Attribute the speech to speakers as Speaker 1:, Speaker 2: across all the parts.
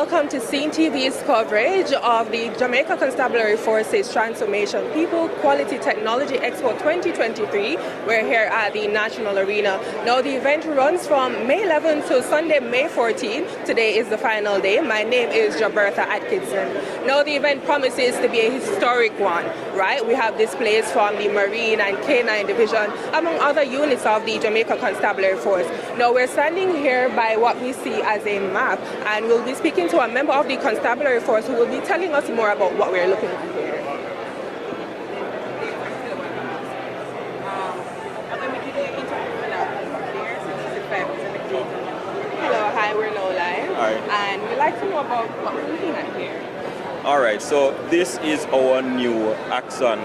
Speaker 1: welcome to CEEN TV's coverage of the Jamaica Constabulary Forces Transformation People Quality Technology Expo 2023. We're here at the National Arena. Now the event runs from May 11 to Sunday, May 14. Today is the final day. My name is Jabertha Atkinson. Now the event promises to be a historic one, right? We have displays from the Marine and Canine Division, among other units of the Jamaica Constabulary Force. Now we're standing here by what we see as a map, and we'll be speaking to a member of the Constabulary Force who will be telling us more about what we're looking at here. Hello, hi, we're now live.
Speaker 2: Hi.
Speaker 1: And we'd like to know about what we're looking at here.
Speaker 2: Alright, so this is our new Axon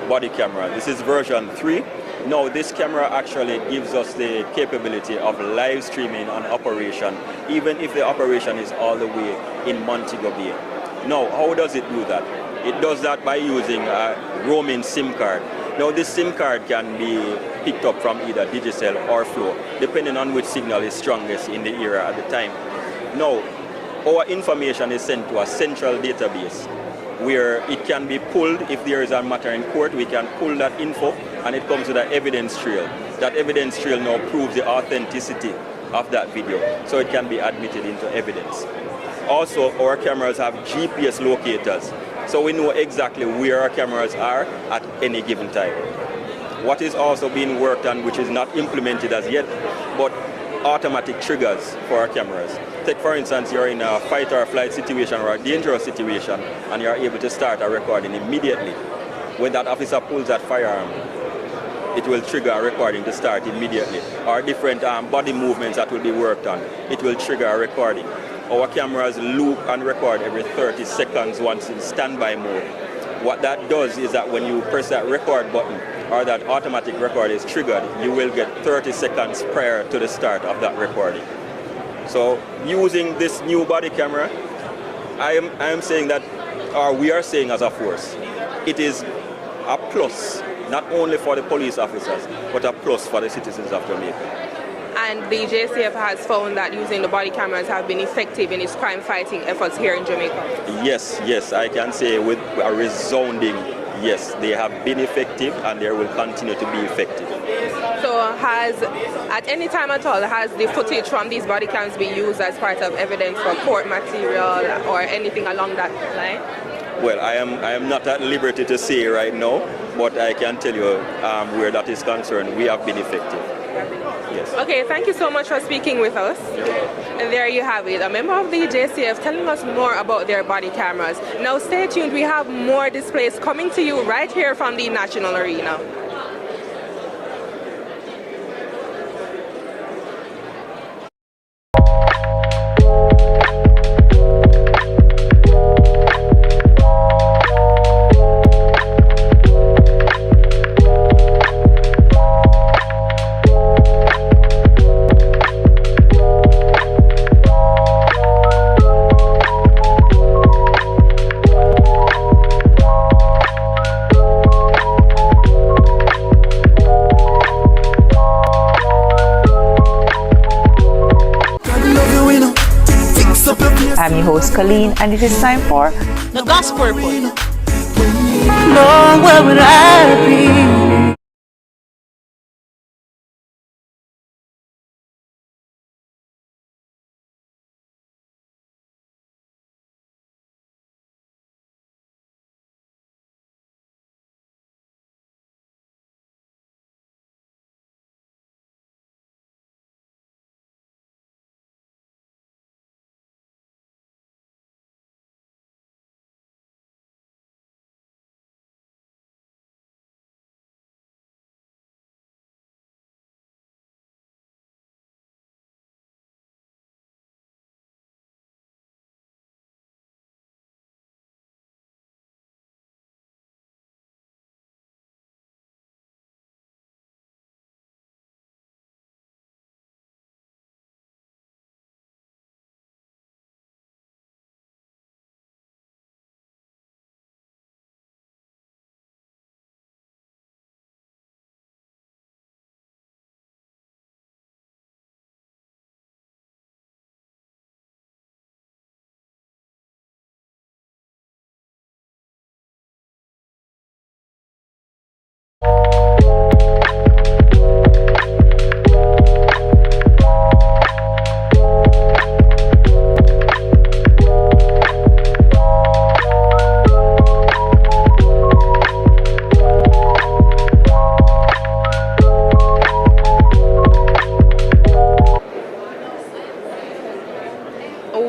Speaker 2: body camera. This is version 3. Now this camera actually gives us the capability of live streaming an operation, even if the operation is all the way in Montego Bay. Now, how does it do that? It does that by using a roaming SIM card. Now this SIM card can be picked up from either Digicel or Flow, depending on which signal is strongest in the area at the time. Now, our information is sent to a central database where it can be pulled. If there is a matter in court, we can pull that info and it comes with an evidence trail. That evidence trail now proves the authenticity of that video, so it can be admitted into evidence. Also, our cameras have GPS locators, so we know exactly where our cameras are at any given time. What is also being worked on, which is not implemented as yet, but automatic triggers for our cameras. Take for instance, you're in a fight or flight situation or a dangerous situation and you're able to start a recording immediately. When that officer pulls that firearm, it will trigger a recording to start immediately. Or different body movements that will be worked on, it will trigger a recording. Our cameras loop and record every 30 seconds once in standby mode. What that does is that when you press that record button, or that automatic record is triggered, you will get 30 seconds prior to the start of that recording. So using this new body camera, I am saying that, or we are saying as a force, it is a plus, not only for the police officers, but a plus for the citizens of Jamaica.
Speaker 1: And the JCF has found that using the body cameras have been effective in its crime fighting efforts here in Jamaica.
Speaker 2: Yes, I can say with a resounding yes, they have been effective and they will continue to be effective.
Speaker 1: So at any time at all, has the footage from these body cams been used as part of evidence for court material or anything along that line?
Speaker 2: Well, I am not at liberty to say right now, but I can tell you where that is concerned, we have been effective. Yes.
Speaker 1: Okay, thank you so much for speaking with us. And there you have it, a member of the JCF telling us more about their body cameras. Now stay tuned, we have more displays coming to you right here from the National Arena.
Speaker 3: I'm your host, Colleen, and it is time for
Speaker 4: The Gospel Report.
Speaker 3: Lord, where would I be?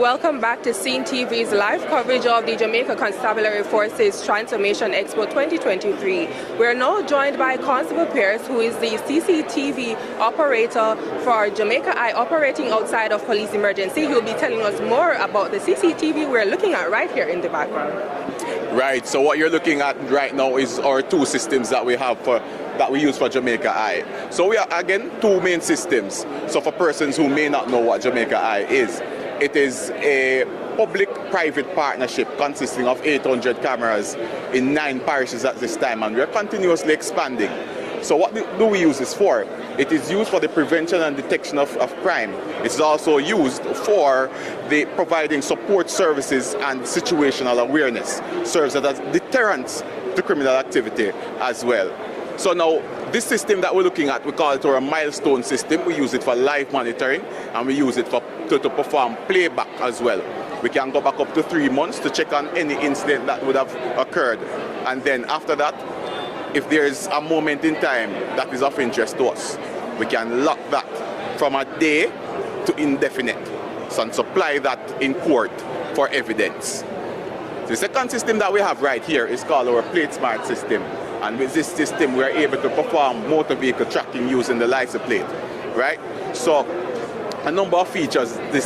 Speaker 1: welcome back to CEEN TV's live coverage of the Jamaica Constabulary Forces Transformation Expo 2023. We're now joined by Constable Pierce, who is the CCTV operator for JamaicaEye operating outside of police emergency. He'll be telling us more about the CCTV we're looking at right here in the background.
Speaker 4: Right, so what you're looking at right now is our two systems that we have that we use for JamaicaEye. So we are, again, two main systems. So for persons who may not know what JamaicaEye is, it is a public-private partnership consisting of 800 cameras in 9 parishes at this time, and we are continuously expanding. So what do we use this for? It is used for the prevention and detection of crime. It's also used for the providing support services and situational awareness, serves as a deterrent to criminal activity as well. So now, this system that we're looking at, we call it our milestone system. We use it for live monitoring, and we use it to perform playback as well. We can go back up to 3 months to check on any incident that would have occurred. And then after that, if there's a moment in time that is of interest to us, we can lock that from a day to indefinite, and supply that in court for evidence. The second system that we have right here is called our Plate Smart system. And with this system, we are able to perform motor vehicle tracking using the license plate, right? So a number of features this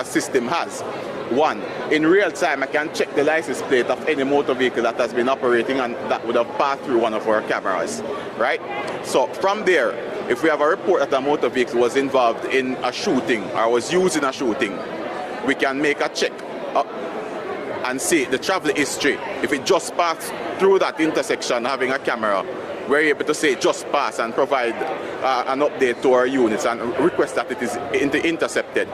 Speaker 4: system has. One, in real time, I can check the license plate of any motor vehicle that has been operating and that would have passed through one of our cameras, right? So from there, if we have a report that a motor vehicle was involved in a shooting or was used in a shooting, we can make a check and see the travel history. If it just passed through that intersection having a camera, we're able to say just pass and provide an update to our units and request that it is intercepted.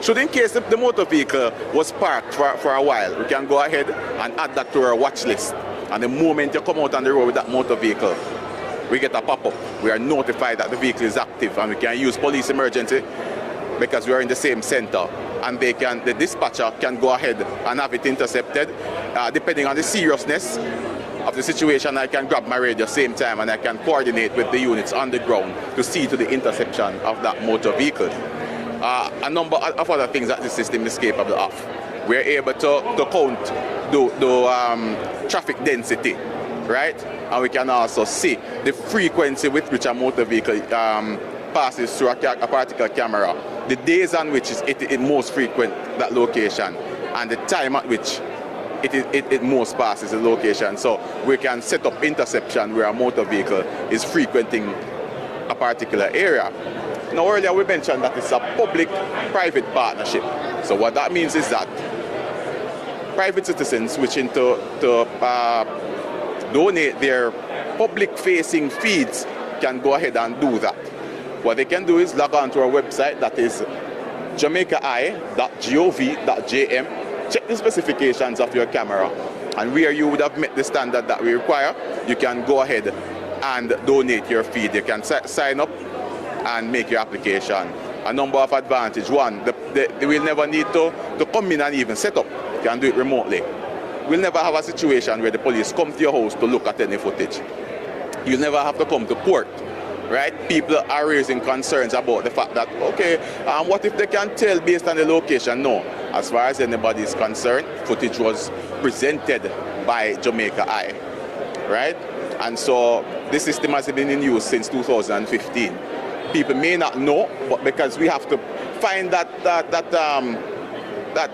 Speaker 4: Should in case the motor vehicle was parked for a while, we can go ahead and add that to our watch list. And the moment you come out on the road with that motor vehicle, we get a pop-up. We are notified that the vehicle is active, and we can use police emergency because we are in the same center. And the dispatcher can go ahead and have it intercepted. Depending on the seriousness of the situation, I can grab my radio same time and I can coordinate with the units on the ground to see to the interception of that motor vehicle. A number of other things that the system is capable of. We're able to count the traffic density, right? And we can also see the frequency with which a motor vehicle passes through a particular camera, the days on which it is most frequent that location, and the time at which it most passes the location. So we can set up interception where a motor vehicle is frequenting a particular area. Now earlier we mentioned that it's a public-private partnership. So what that means is that private citizens wishing to donate their public-facing feeds can go ahead and do that. What they can do is log on to our website, that is JamaicaEye.gov.jm. Check the specifications of your camera, and where you would have met the standard that we require, you can go ahead and donate your feed. You can sign up and make your application. A number of advantages. One, they will never need to come in and even set up. You can do it remotely. We'll never have a situation where the police come to your house to look at any footage. You'll never have to come to court. Right? People are raising concerns about the fact that, okay, what if they can tell based on the location? No. As far as anybody is concerned, footage was presented by JamaicaEye, right? And so this system has been in use since 2015. People may not know, but because we have to find that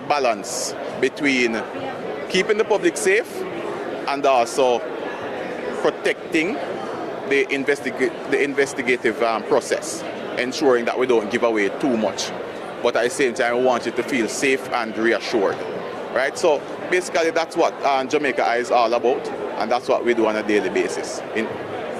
Speaker 4: balance between keeping the public safe and also protecting the investigative process, ensuring that we don't give away too much. But at the same time, we want you to feel safe and reassured. Right? So basically that's what JamaicaEye is all about, and that's what we do on a daily basis.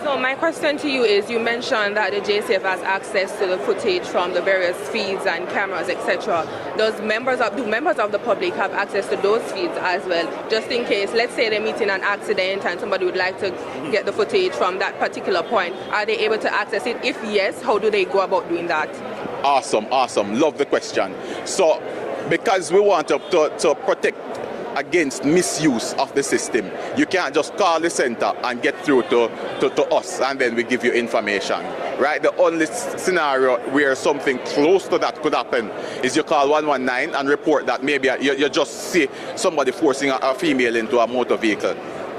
Speaker 1: So my question to you is, you mentioned that the JCF has access to the footage from the various feeds and cameras, etc. Do members of the public have access to those feeds as well? Just in case, let's say they meet in an accident and somebody would like to get the footage from that particular point, are they able to access it? If yes, how do they go about doing that?
Speaker 4: Awesome, awesome. Love the question. So because we want to protect against misuse of the system, you can't just call the center and get through to us and then we give you information. right? The only scenario where something close to that could happen is you call 119 and report that maybe you just see somebody forcing a female into a motor vehicle.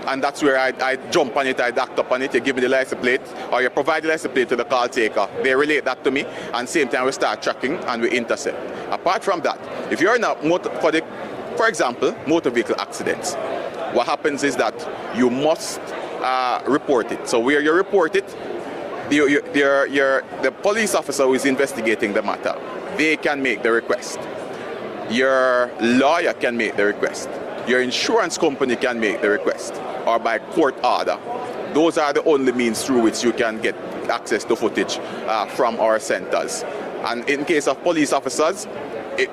Speaker 4: And that's where I jump on it, I act up on it, you give me the license plate, or you provide the license plate to the call taker. They relate that to me, and same time we start tracking and we intercept. Apart from that, if you're in a for example, motor vehicle accidents, what happens is that you must report it. So where you report it, the police officer who is investigating the matter, they can make the request. Your lawyer can make the request. Your insurance company can make the request, or by court order. Those are the only means through which you can get access to footage from our centers. And in case of police officers,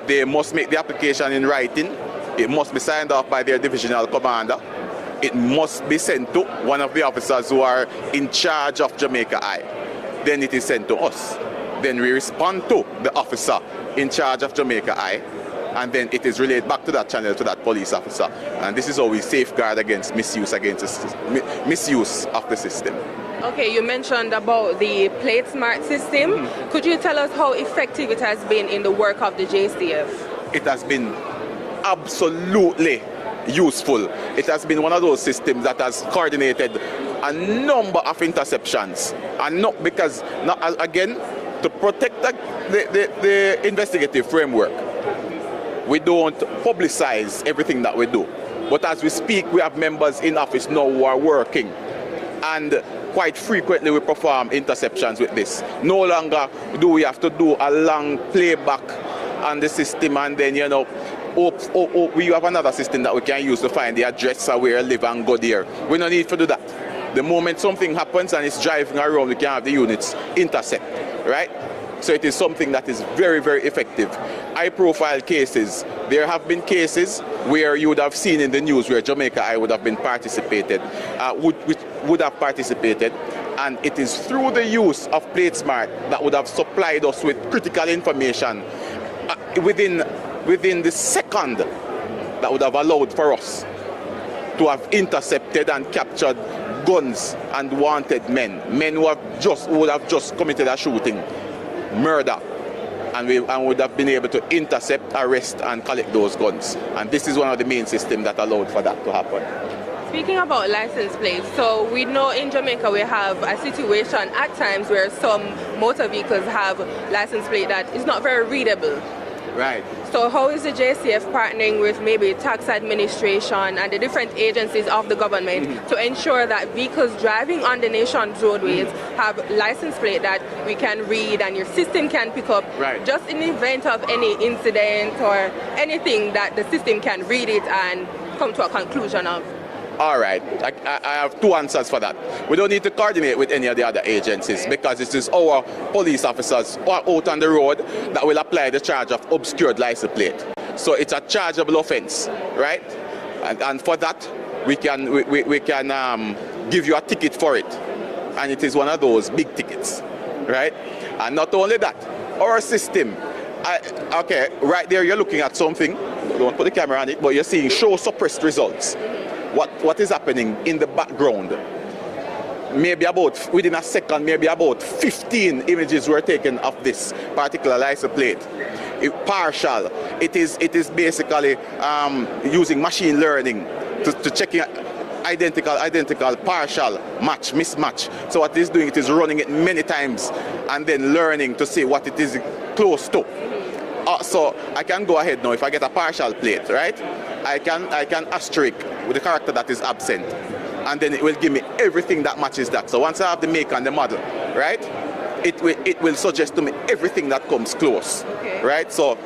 Speaker 4: they must make the application in writing. It must be signed off by their divisional commander. It must be sent to one of the officers who are in charge of JamaicaEye. Then it is sent to us. Then we respond to the officer in charge of JamaicaEye, and then it is relayed back to that channel to that police officer. And this is how we safeguard against misuse of the system.
Speaker 1: Okay, you mentioned about the Plate Smart system. Could you tell us how effective it has been in the work of the JCF?
Speaker 4: It has been absolutely useful. It has been one of those systems that has coordinated a number of interceptions, and not because, again, to protect the investigative framework, we don't publicize everything that we do. But as we speak, we have members in office now who are working, and quite frequently we perform interceptions with this. No longer do we have to do a long playback on the system and then, you know, we have another system that we can use to find the address of where I live and go there. We don't need to do that. The moment something happens and it's driving around, we can have the units intercept, right? So it is something that is very, very effective. High-profile cases. There have been cases where you would have seen in the news where JamaicaEye would have been participated, would have participated, and it is through the use of Plate Smart that would have supplied us with critical information within the second that would have allowed for us to have intercepted and captured guns and wanted men who would have just committed a shooting, murder, and would have been able to intercept, arrest and collect those guns. And this is one of the main systems that allowed for that to happen.
Speaker 1: Speaking about license plates, so we know in Jamaica we have a situation at times where some motor vehicles have license plate that is not very readable.
Speaker 4: Right.
Speaker 1: So how is the JCF partnering with maybe tax administration and the different agencies of the government to ensure that vehicles driving on the nation's roadways have license plate that we can read and your system can pick up, just in the event of any incident or anything that the system can read it and come to a conclusion of?
Speaker 4: All right, I have two answers for that. We don't need to coordinate with any of the other agencies because it is our police officers out on the road that will apply the charge of obscured license plate. So it's a chargeable offense, right? And for that, we can give you a ticket for it. And it is one of those big tickets, right? And not only that, our system, okay, right there you're looking at something, don't put the camera on it, but you're seeing show suppressed results. What is happening in the background? Maybe within a second, maybe about 15 images were taken of this particular license plate. Partial. It is basically using machine learning to check identical, partial, match, mismatch. So what it is doing, it is running it many times and then learning to see what it is close to. So I can go ahead now, if I get a partial plate, right? I can asterisk with the character that is absent, and then it will give me everything that matches that. So once I have the make and the model, right, it will suggest to me everything that comes close, right? So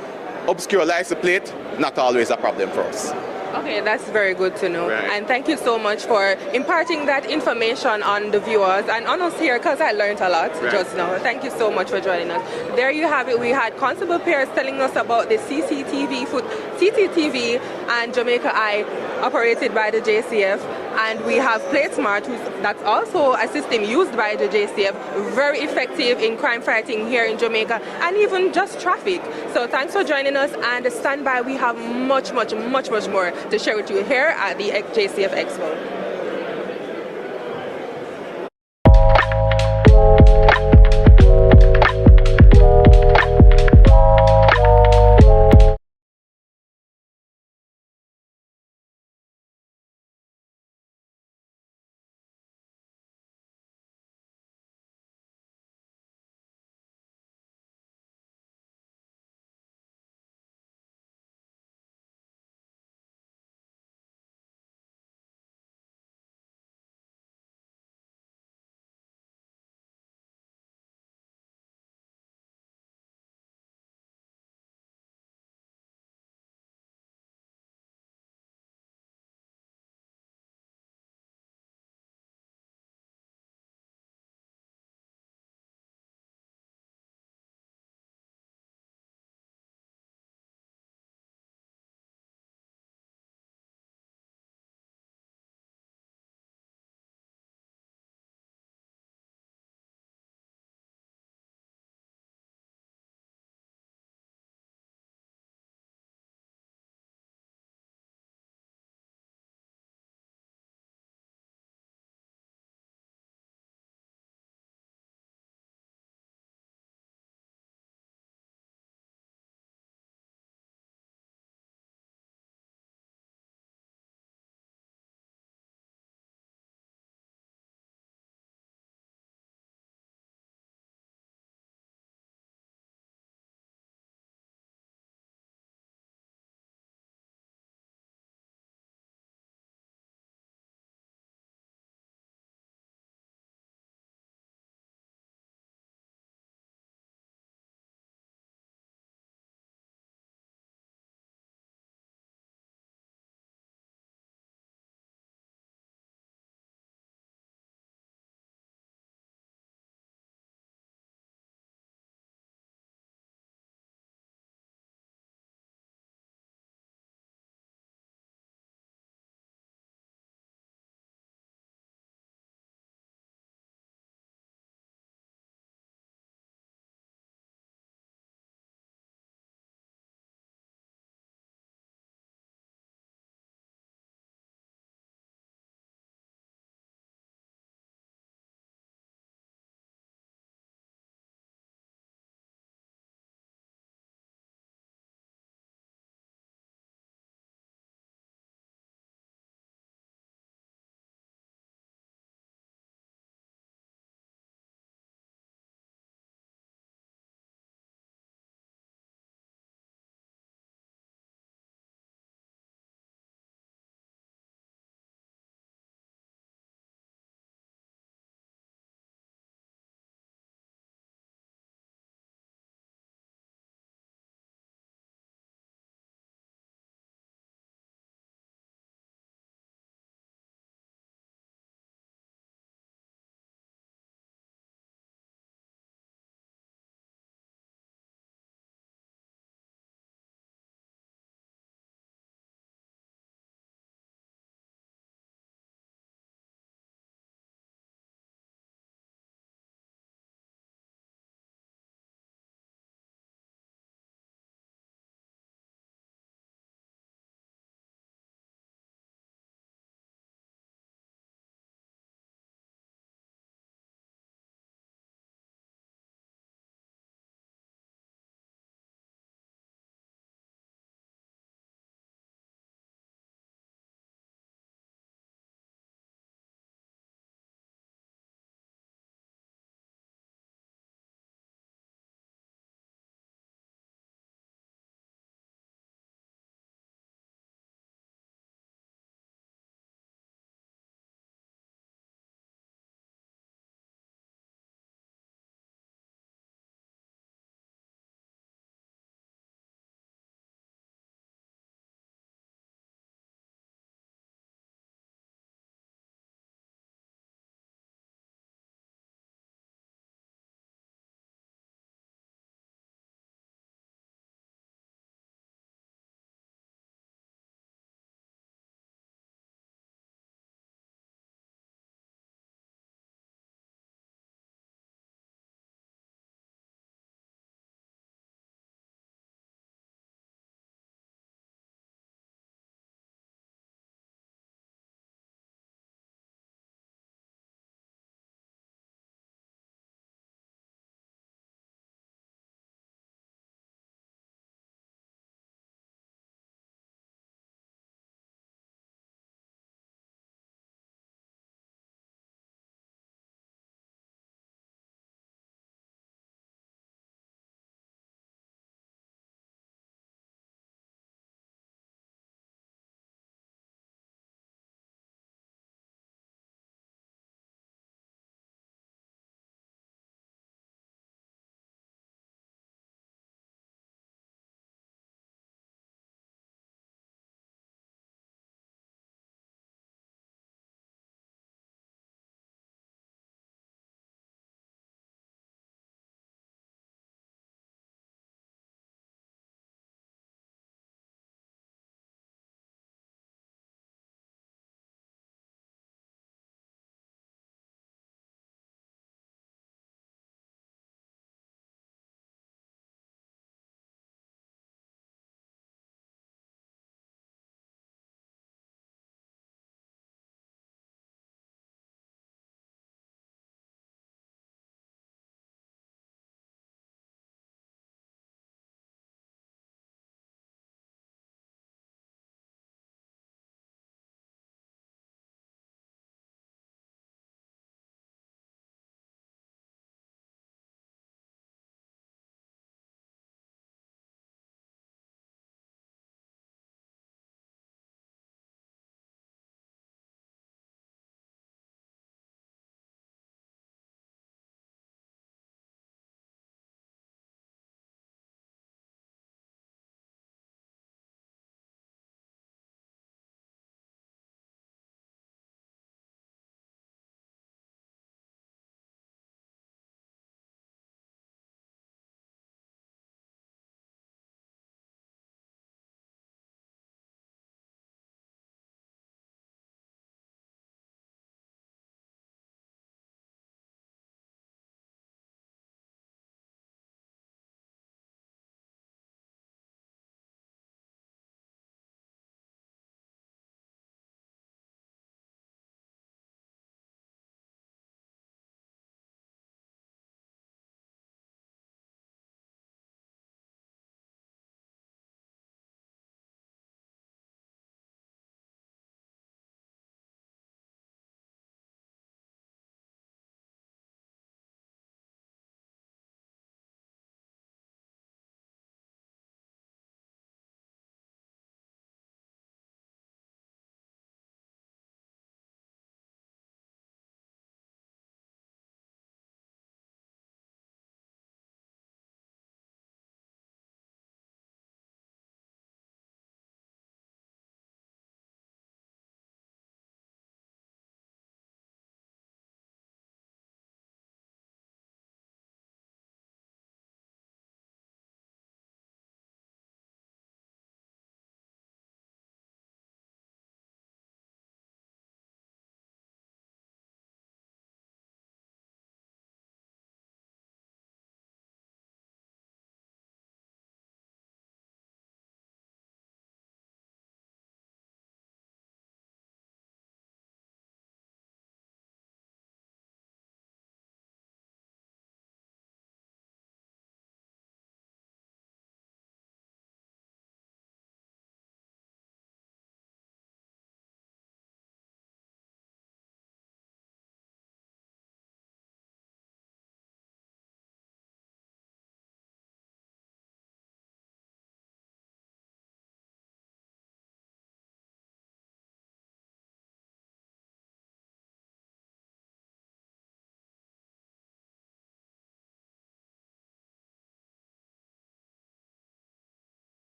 Speaker 4: obscure license plate, not always a problem for us.
Speaker 1: Okay, that's very good to know. Right. And thank you so much for imparting that information on the viewers and on us here, because I learned a lot just now. Thank you so much for joining us. There you have it. We had Constable Pierce telling us about the CCTV and JamaicaEye operated by the JCF. And we have Plate Smart, that's also a system used by the JCF, very effective in crime fighting here in Jamaica and even just traffic. So thanks for joining us, and stand by. We have much more to share with you here at the JCF Expo.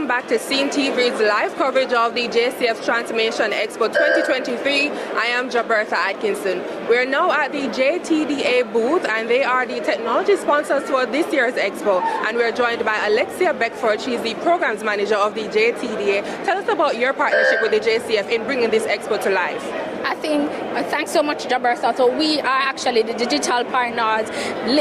Speaker 1: welcome back to CEEN TV's live coverage of the JCF Transformation Expo 2023. I am Jabertha Atkinson. We're now at the JTDA booth, and they are the technology sponsors for this year's Expo. And we're joined by Alexia Beckford. She's the programs manager of the JTDA. Tell us about your partnership with the JCF in bringing this Expo to life.
Speaker 5: I think, thanks so much, Jabertha. So we are actually the digital partners.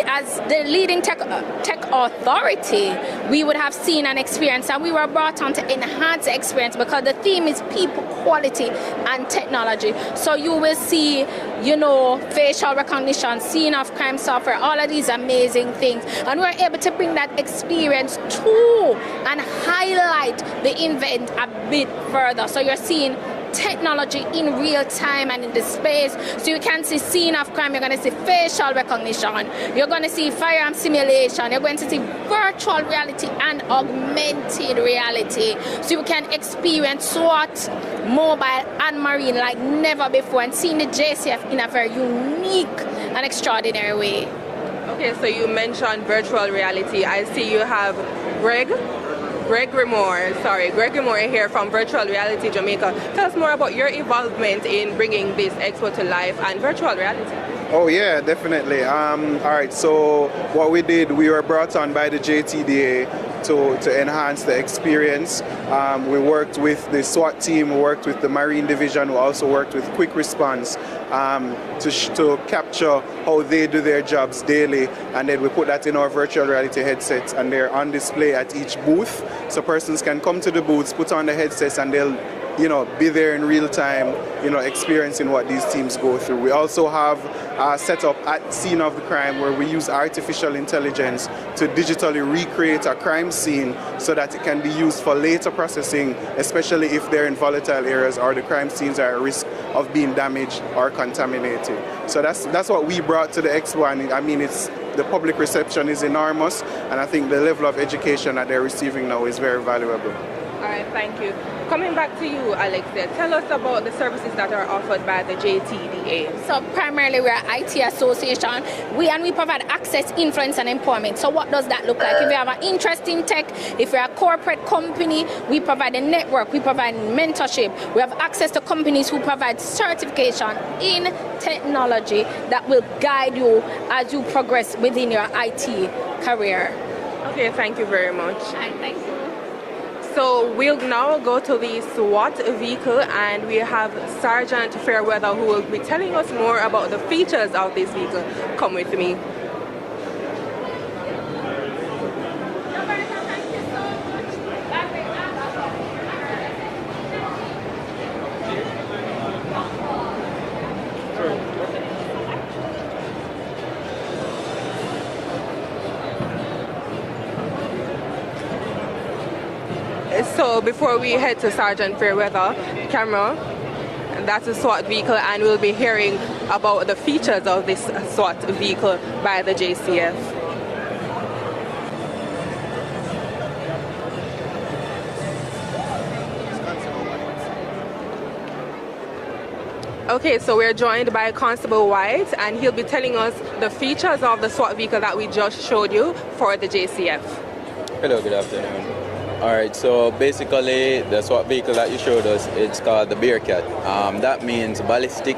Speaker 5: As the leading tech authority, we would have seen an experience, and we were brought on to enhance the experience because the theme is people, quality, and technology. So you will see, you know, facial recognition, scene of crime software, all of these amazing things. And we're able to bring that experience to and highlight the event a bit further. So you're seeing technology in real time and in the space. So you can see scene of crime, you're going to see facial recognition, you're going to see firearm simulation, you're going to see virtual reality and augmented reality. So you can experience SWAT, mobile and marine like never before, and seeing the JCF in a very unique and extraordinary way.
Speaker 1: Okay, so you mentioned virtual reality. I see you have Greg Remore here from Virtual Reality Jamaica. Tell us more about your involvement in bringing this expo to life and virtual reality.
Speaker 6: Oh yeah, definitely. All right, so what we did, we were brought on by the JTDA to enhance the experience. We worked with the SWAT team, we worked with the Marine Division, we also worked with Quick Response to capture how they do their jobs daily, and then we put that in our virtual reality headsets, and they're on display at each booth, so persons can come to the booths, put on the headsets, and they'll, you know, be there in real time, you know, experiencing what these teams go through. We also have set up at scene of the crime where we use artificial intelligence to digitally recreate a crime scene so that it can be used for later processing, especially if they're in volatile areas or the crime scenes are at risk of being damaged or contaminated. So that's what we brought to the Expo, and I mean, the public reception is enormous, and I think the level of education that they're receiving now is very valuable.
Speaker 1: All right, thank you. Coming back to you, Alexia, tell us about the services that are offered by the JTDA.
Speaker 5: So primarily we're an IT association. We provide access, influence, and empowerment. So what does that look like? If you have an interest in tech, if you're a corporate company, we provide a network, we provide mentorship. We have access to companies who provide certification in technology that will guide you as you progress within your IT career.
Speaker 1: Okay, thank you very much.
Speaker 5: Thank you.
Speaker 1: So we'll now go to the SWAT vehicle, and we have Sergeant Fairweather who will be telling us more about the features of this vehicle. Come with me. So before we head to Sergeant Fairweather, camera, that's a SWAT vehicle, and we'll be hearing about the features of this SWAT vehicle by the JCF. Okay, so we're joined by Constable White, and he'll be telling us the features of the SWAT vehicle that we just showed you for the JCF.
Speaker 2: Hello, good afternoon. Alright, so basically the SWAT vehicle that you showed us, it's called the Bearcat. That means Ballistic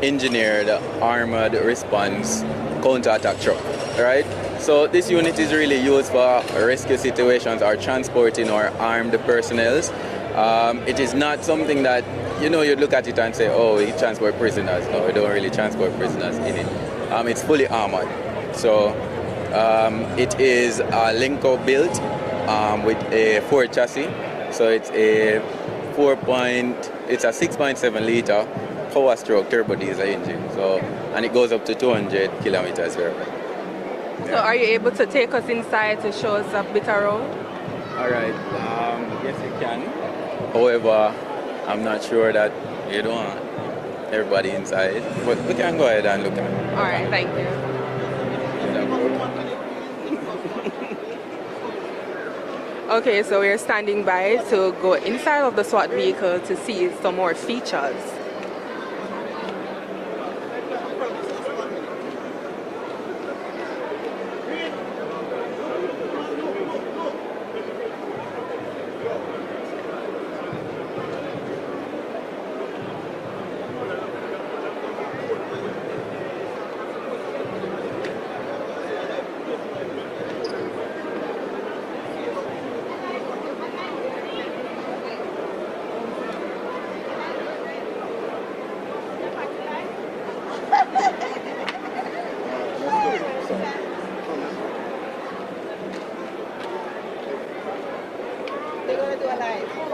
Speaker 2: Engineered Armored Response Counter-Attack Truck, right? So this unit is really used for rescue situations or transporting or armed personnel. It is not something that, you know, you look at it and say, oh, we transport prisoners. No, we don't really transport prisoners in it. It's fully armored. So it is a Lenco built with a Ford chassis, so it's a 6.7 liter power stroke turbo diesel engine. So, and it goes up to 200 kilometers per hour.
Speaker 1: So are you able to take us inside to show us a bit around?
Speaker 2: All right. Yes, you can. However, I'm not sure that you don't want everybody inside, but we can go ahead and look at it.
Speaker 1: All right, thank you. Okay, so we're standing by to go inside of the SWAT vehicle to see some more features.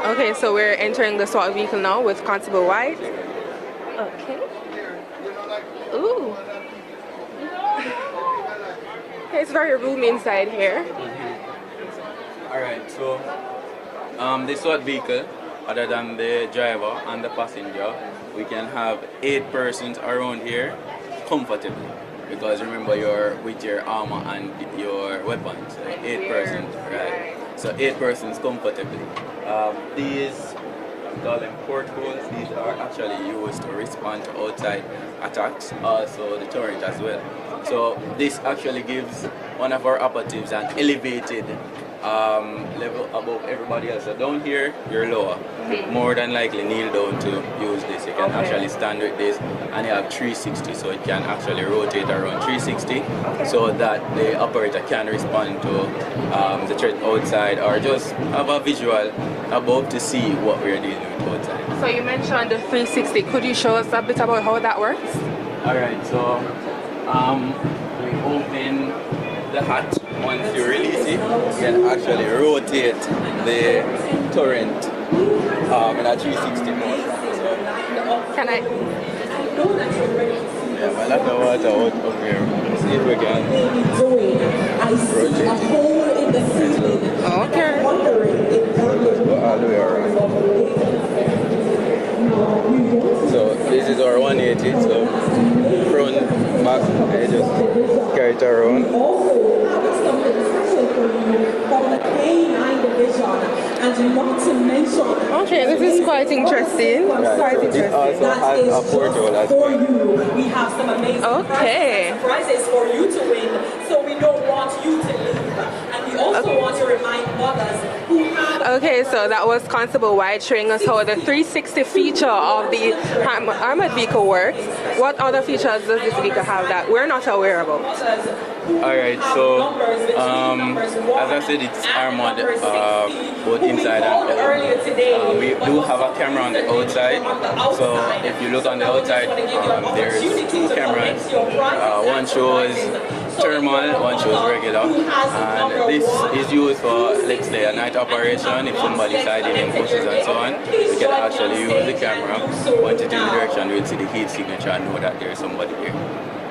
Speaker 1: Okay, so we're entering the SWAT vehicle now with Constable White. Okay. Ooh. Okay, it's very roomy inside here.
Speaker 7: Alright, so the SWAT vehicle, other than the driver and the passenger, we can have 8 persons around here comfortably. Because remember, you're with your armor and your weapons. So 8 persons, right? So 8 persons comfortably. These, we call them portholes. These are actually used to respond to outside attacks, also deterrent as well. So this actually gives one of our operatives an elevated level above everybody else. So down here, you're lower. More than likely kneel down to use this. You can actually stand with this, and you have 360, so it can actually rotate around 360, so that the operator can respond to the threat outside, or just have a visual above to see what we're dealing with outside.
Speaker 1: So you mentioned the 360. Could you show us a bit about how that works?
Speaker 7: Alright, so we open the hatch. Once you release it, you can actually rotate the turret in a 360 motion. So,
Speaker 1: Can I?
Speaker 7: yeah, but let the water out of here. See if we can rotate it.
Speaker 1: Okay.
Speaker 7: Let's go all the way around. So this is our 180, so front, back, I just carry it around.
Speaker 1: Okay, this is quite interesting.
Speaker 7: Right,
Speaker 1: Quite
Speaker 7: so
Speaker 1: interesting.
Speaker 7: it also has a portal as well.
Speaker 8: We have some amazing
Speaker 1: Okay.
Speaker 8: prizes for you to win, so we don't want you to leave. And we also want to remind others who have...
Speaker 1: Okay, so that was Constable White showing us how the 360 feature of the armored vehicle works. What other features does this vehicle have that we're not aware about?
Speaker 7: Alright, so as I said, it's armored both inside and out. We do have a camera on the outside, so if you look on the outside, there's 2 cameras. One shows thermal, one shows regular, and this is used for, let's say, a night operation. If somebody's hiding in bushes and so on, we can actually use the camera, point it in the direction, we'll see the heat signature and know that there's somebody here.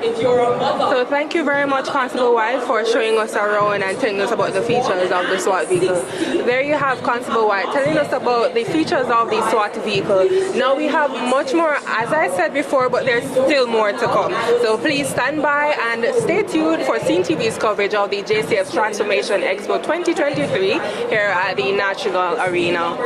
Speaker 1: So thank you very much, Constable White, for showing us around and telling us about the features of the SWAT vehicle. There you have Constable White telling us about the features of the SWAT vehicle. Now we have much more, as I said before, but there's still more to come. So please stand by and stay tuned for CEEN TV's coverage of the JCF Transformation Expo 2023 here at the National Arena.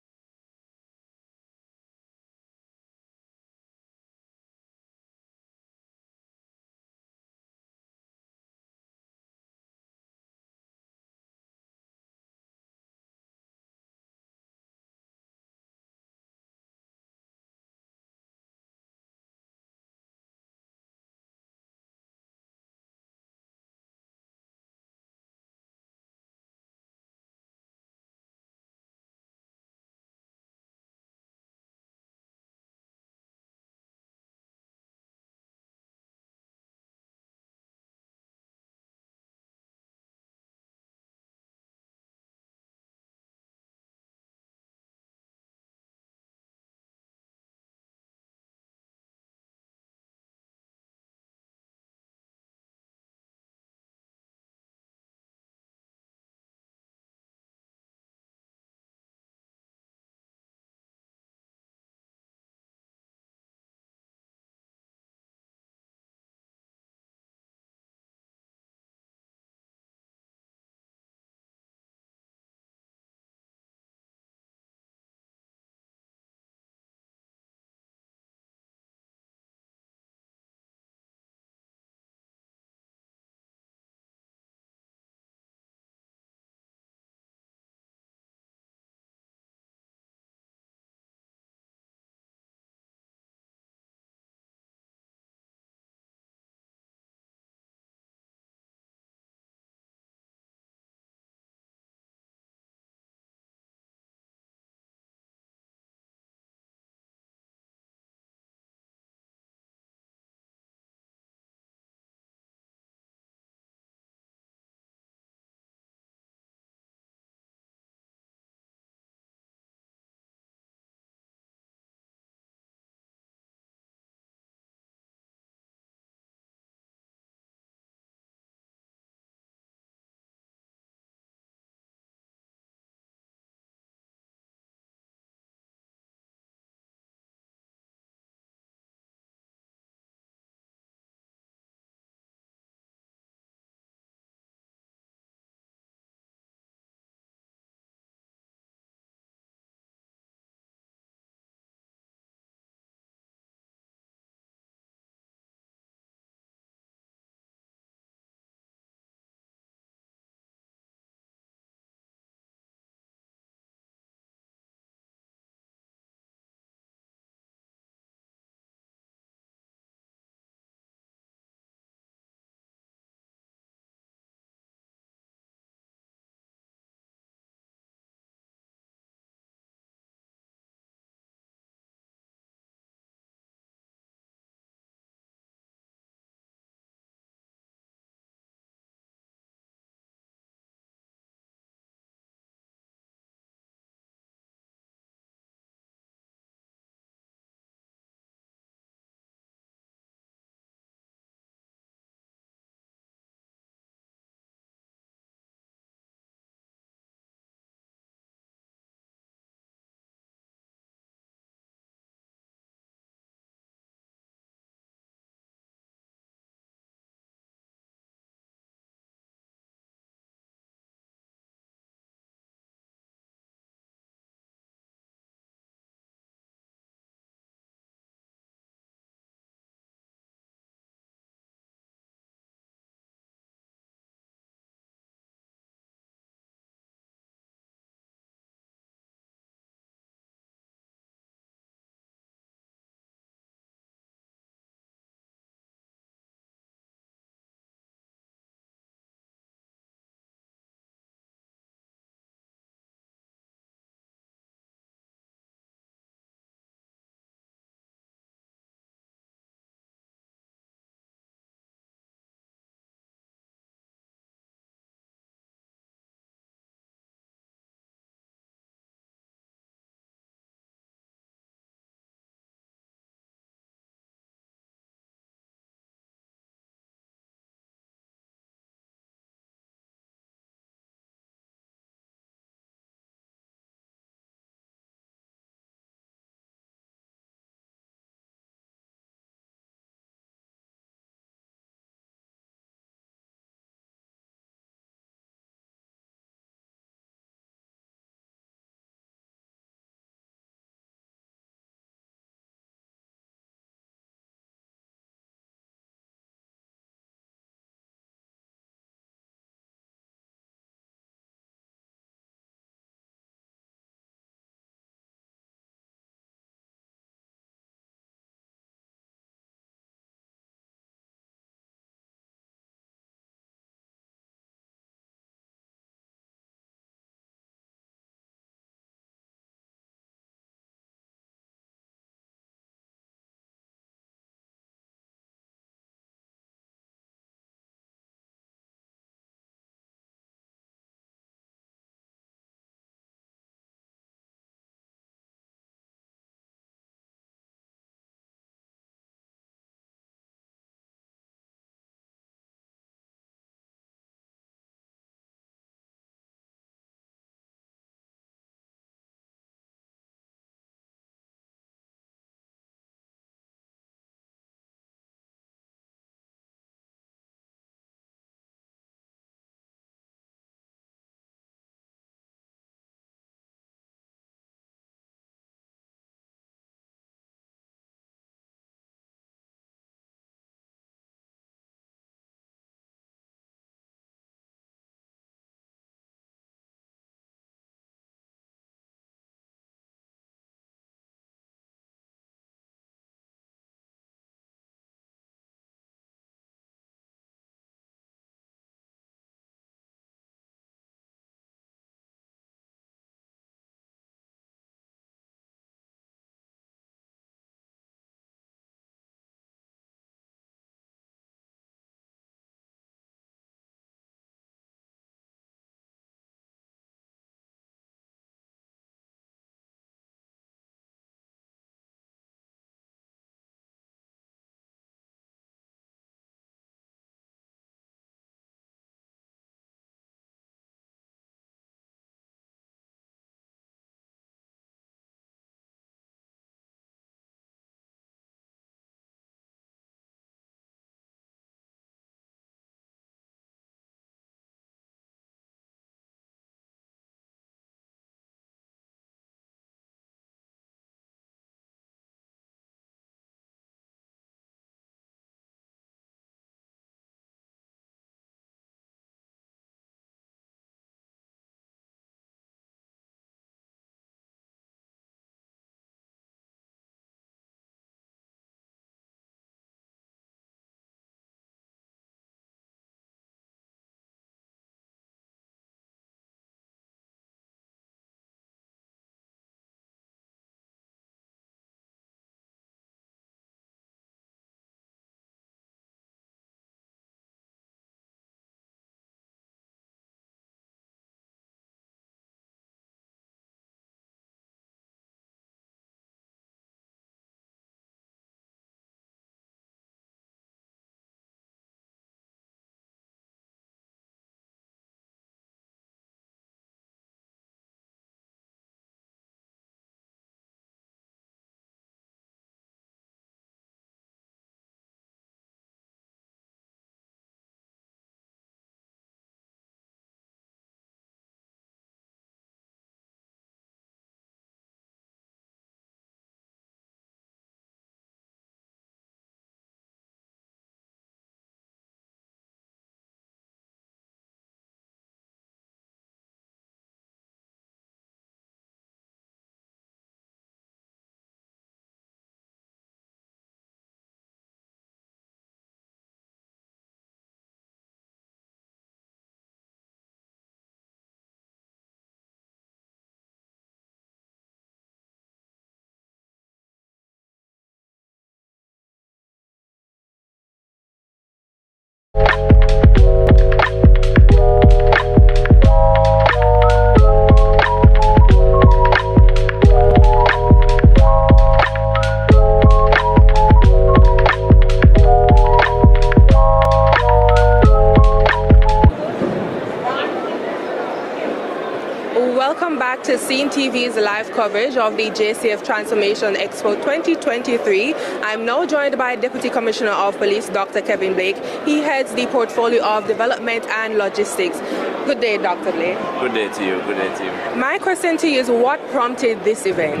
Speaker 1: back to CEEN TV's live coverage of the JCF Transformation Expo 2023. I'm now joined by Deputy Commissioner of Police, Dr. Kevin Blake. He heads the portfolio of development and logistics. Good day, Dr. Blake.
Speaker 9: Good day to you, good day to you.
Speaker 1: My question to you is, what prompted this event?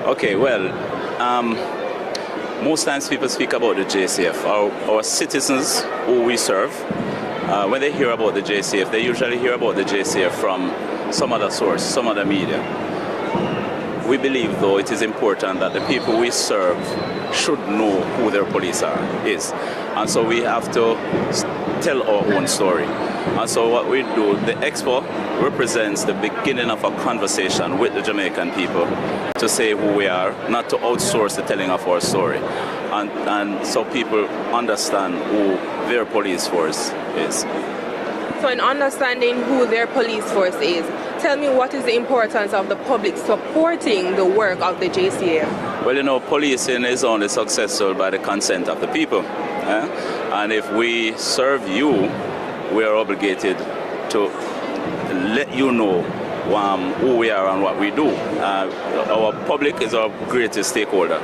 Speaker 9: Okay, well, most times people speak about the JCF. Our citizens who we serve, when they hear about the JCF, they usually hear about the JCF from some other source, some other media. We believe, though, it is important that the people we serve should know who their police is. And so we have to tell our own story. And so what we do, the Expo represents the beginning of a conversation with the Jamaican people to say who we are, not to outsource the telling of our story. And so people understand who their police force is.
Speaker 1: So in understanding who their police force is, tell me, what is the importance of the public supporting the work of the JCF?
Speaker 9: Well, you know, policing is only successful by the consent of the people. And if we serve you, we are obligated to let you know who we are and what we do. Our public is our greatest stakeholder.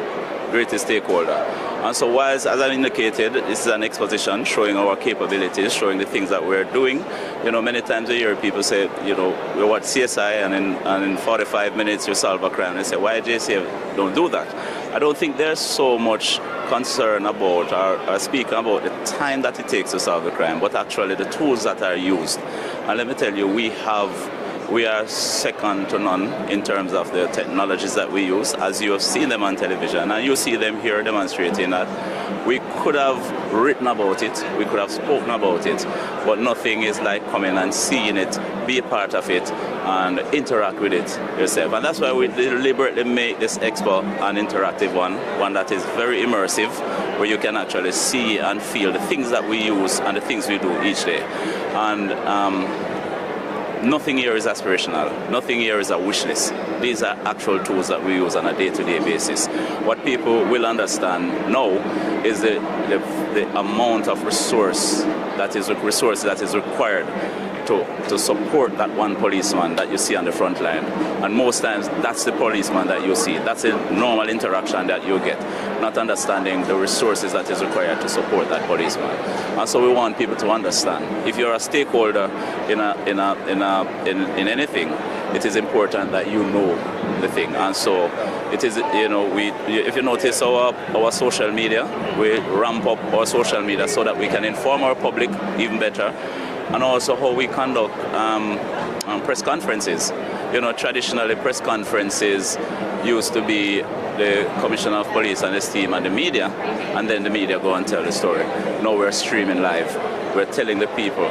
Speaker 9: And so whilst, as I indicated, this is an exposition showing our capabilities, showing the things that we're doing. You know, many times a year people say, you know, we watch CSI and in 45 minutes you solve a crime. They say, why JCF don't do that? I don't think there's so much concern about or speaking about the time that it takes to solve the crime, but actually the tools that are used. And let me tell you, we are second to none in terms of the technologies that we use, as you have seen them on television, and you see them here demonstrating that we could have written about it, we could have spoken about it, but nothing is like coming and seeing it, be a part of it, and interact with it yourself. And that's why we deliberately make this Expo an interactive one that is very immersive, where you can actually see and feel the things that we use and the things we do each day. And nothing here is aspirational. Nothing here is a wish list. These are actual tools that we use on a day-to-day basis. What people will understand now is the amount of resource that is required to support that one policeman that you see on the front line. And most times that's the policeman that you see. That's a normal interaction that you get, not understanding the resources that is required to support that policeman. And so we want people to understand, if you're a stakeholder in anything, it is important that you know the thing. And so it is, you know, if you notice our social media, we ramp up our social media so that we can inform our public even better. And also how we conduct press conferences. You know, traditionally press conferences used to be the Commissioner of Police and his team and the media, and then the media go and tell the story. Now we're streaming live. We're telling the people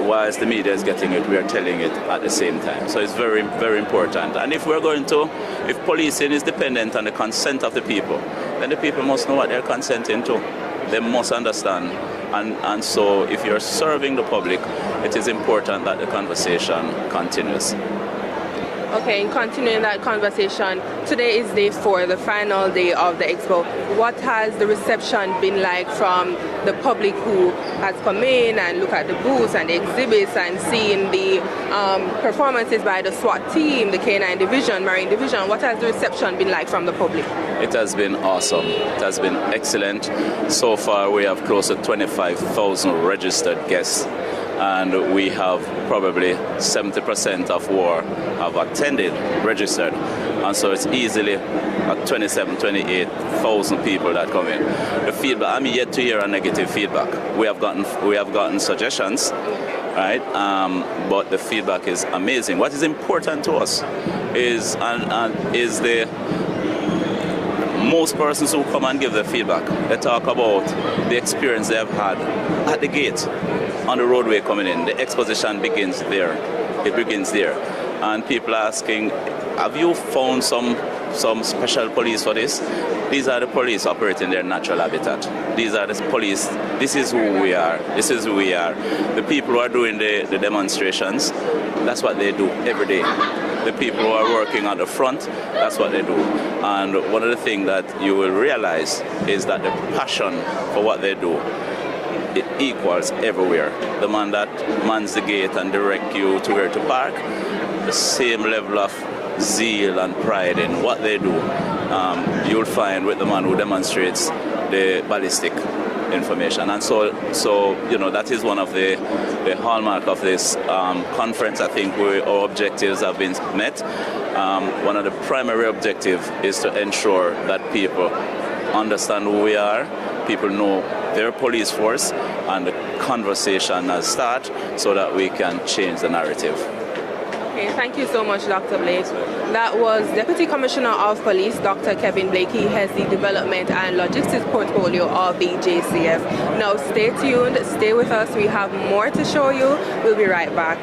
Speaker 9: whilst the media is getting it, we are telling it at the same time. So it's very, very important. And if policing is dependent on the consent of the people, then the people must know what they're consenting to. They must understand. And so if you're serving the public, it is important that the conversation continues.
Speaker 1: Okay, in continuing that conversation, today is day 4, the final day of the Expo. What has the reception been like from the public who has come in and look at the booths and the exhibits and seeing the performances by the SWAT team, the Canine division, Marine division? What has the reception been like from the public?
Speaker 9: It has been awesome. It has been excellent. So far we have close to 25,000 registered guests. And we have probably 70% of who have attended, registered. And so it's easily at 28,000 people that come in. The feedback, I'm yet to hear a negative feedback. We have gotten suggestions, right? But the feedback is amazing. What is important to us is the most persons who come and give their feedback, they talk about the experience they have had at the gate, on the roadway coming in. The exposition begins there. It begins there. And people are asking, have you found some special police for this? These are the police operating their natural habitat. These are the police. This is who we are. This is who we are. The people who are doing the demonstrations, that's what they do every day. The people who are working at the front, that's what they do. And one of the things that you will realize is that the passion for what they do, it equals everywhere. The man that mans the gate and direct you to where to park, the same level of zeal and pride in what they do, you'll find with the man who demonstrates the ballistic information. And so that is one of the hallmark of this conference. I think our objectives have been met. One of the primary objectives is to ensure that people understand who we are, people know their police force, and the conversation has started so that we can change the narrative.
Speaker 1: Okay, thank you so much, Dr. Blake. That was Deputy Commissioner of Police, Dr. Kevin Blake. He has the development and logistics portfolio of the JCF. Now, stay tuned, stay with us. We have more to show you. We'll be right back.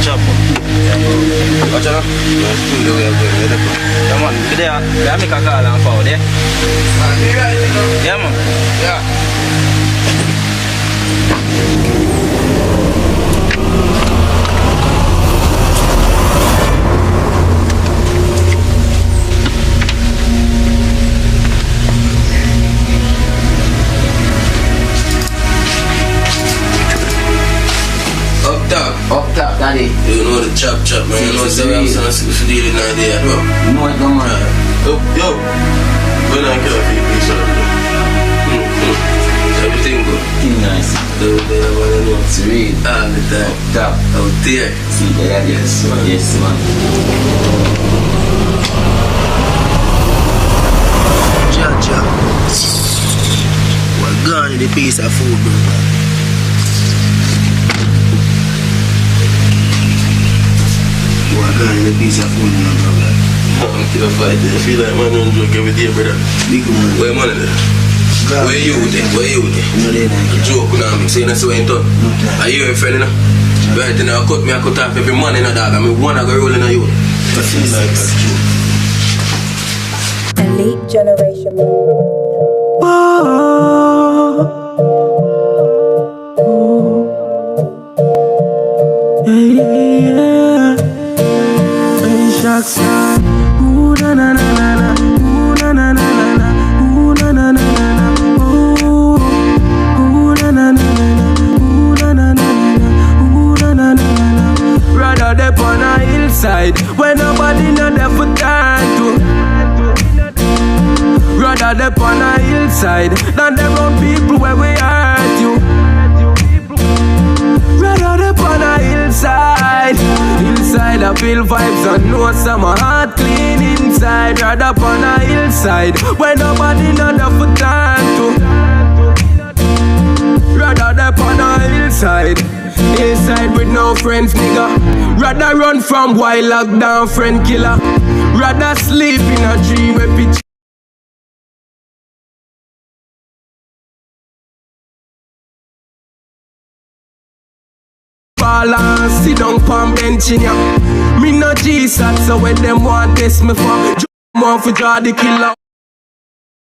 Speaker 10: chop. Watch out. Studio we are going. Come on, get there. Let me make a call and forward, yeah? Yeah, man. Yeah. Up top, daddy. You know the chop, man. You know the I'm dealing idea, bro. You know what, come on. Yo. When I kill a few pieces of it. Everything good. Nice. Sweet. All the time. Up top. Out there. See there, yes, man. Yes, man. Cha. We're gone in the piece of food, bro. A piece of food, brother. I'm still fighting. I feel like man don't joke every day, brother. Big man. Where money there? Where you there? No, they not. Joke now, me saying that's what you done. Are you a friend, you know? Right now, I cut off every man in a dog. I mean, one I go rolling on you. I feel like that's true.
Speaker 11: Elite generation.
Speaker 12: Ooh na na na na na, ooh na na na na na, ooh na na na na na, ooh na na na na, ooh na na na na, ooh na na na na. Rather they on a hillside where nobody know there for time to. Rather they on a hillside than them own people where we hurt you. Rather they on a hillside. Hillside I feel vibes and know some heart clean inside. Rather on a hillside where nobody know there for time to. Rather they on a hillside. Hillside with no friends, nigga. Rather run from wild lockdown friend killer. Rather sleep in a dream where pitch. And sit down palm bench in ya. Me no Jesus, so when them want test me for more for draw the killer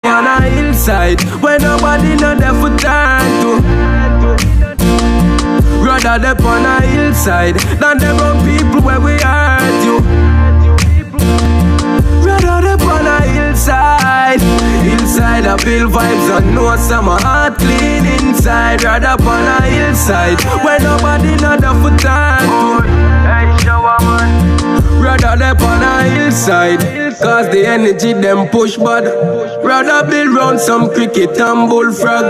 Speaker 12: on a hillside where nobody know there for time to. Rather they on a hillside than them own people where we hurt you. Rather they on a hillside. Hillside I feel vibes and know some heart clean inside. Rather on a hillside where nobody know there for time to. Hey, shower man. Rather they on a hillside cause the energy them push bad. Rather build round some cricket and bullfrog.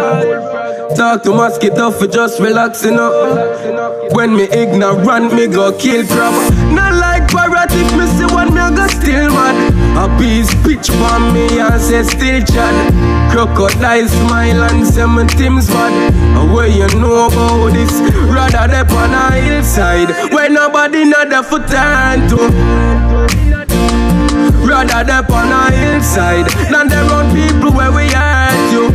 Speaker 12: Talk to mosquito for just relaxing up. When me ignorant, me go kill crab. Not like parrot if me see one, me go still mad. A piece pitch for me and say still chat. Crocodile smile and say my team's bad. Where you know about this? Rather they on a hillside where nobody know there for time to. Rather they on a hillside than them own people where we hurt you.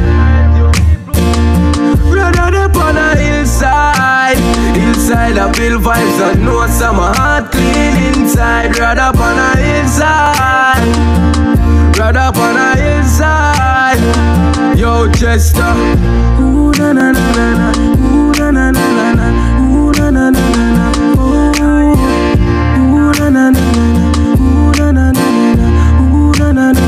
Speaker 12: Rather they on a hillside. Hillside I feel vibes and know some heart clean inside. Rather on a hillside. Rather on a hillside. Yo Chester. Ooh na na na na na. Ooh na na na na na. Ooh na na na na na. Ooh na na na na. Ooh na na na na. Ooh na na na na.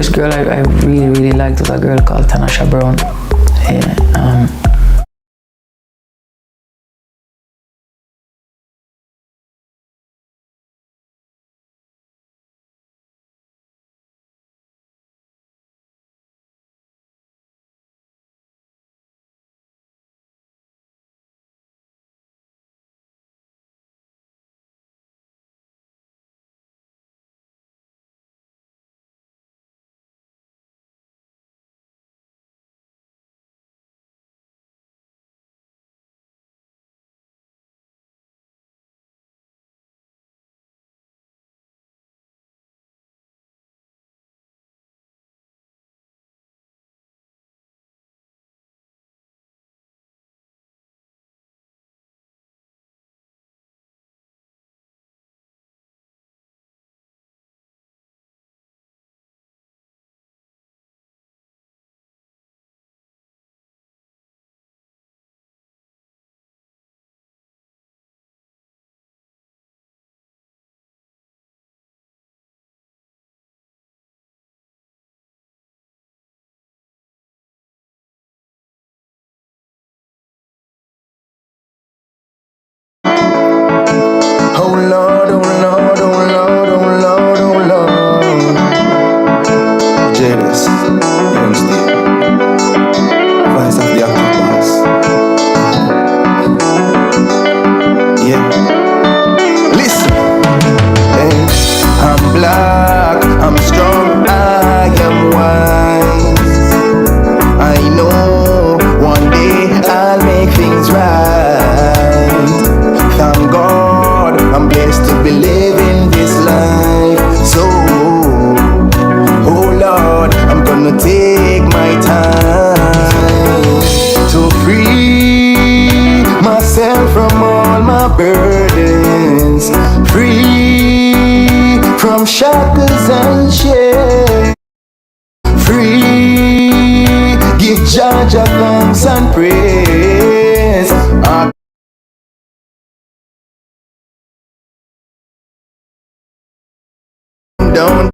Speaker 11: first girl I really liked was a girl called Tanasha Brown. Yeah,
Speaker 12: Oh Lord, oh Lord, oh Lord, oh Lord, oh Lord. Jadis, young Steve, voice of the octopus. Yeah, listen. Hey, I'm black, I'm strong, I am wise. I know one day I'll make things right. Thank God I'm blessed to be living this life. So, oh Lord, I'm gonna take my time to free myself from all my burdens, free from shackles and chains, free, give Jah thanks and praise. Down.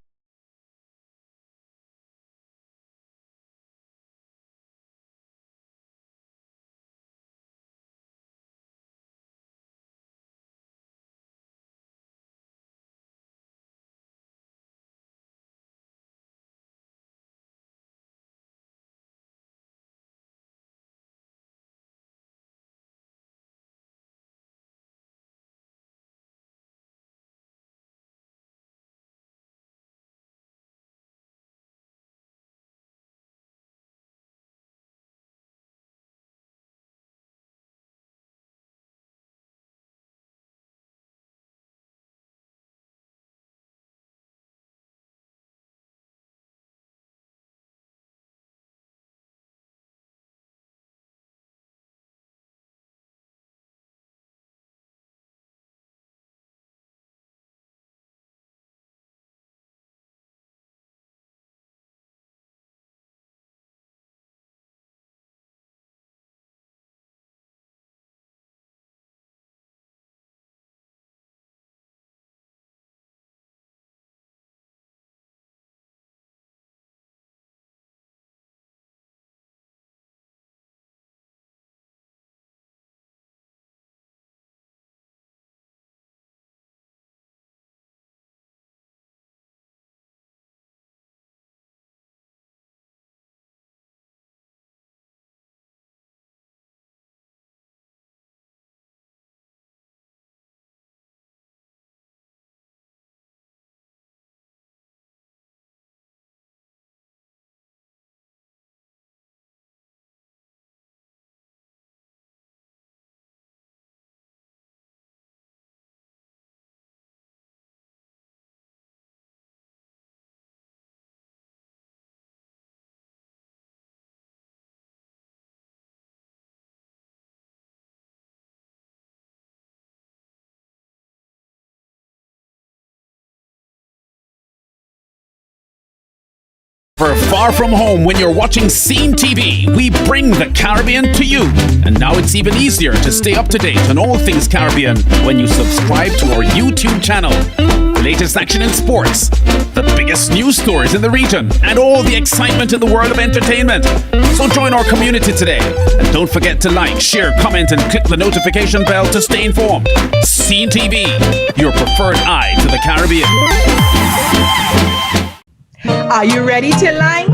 Speaker 13: Far from home when you're watching CEEN TV, we bring the Caribbean to you. And now it's even easier to stay up to date on all things Caribbean when you subscribe to our YouTube channel. latest action in sports, the biggest news stories in the region, and all the excitement in the world of entertainment. So join our community today. And don't forget to like, share, comment, and click the notification bell to stay informed. CEEN TV, your preferred eye to the Caribbean.
Speaker 14: Are you ready to line?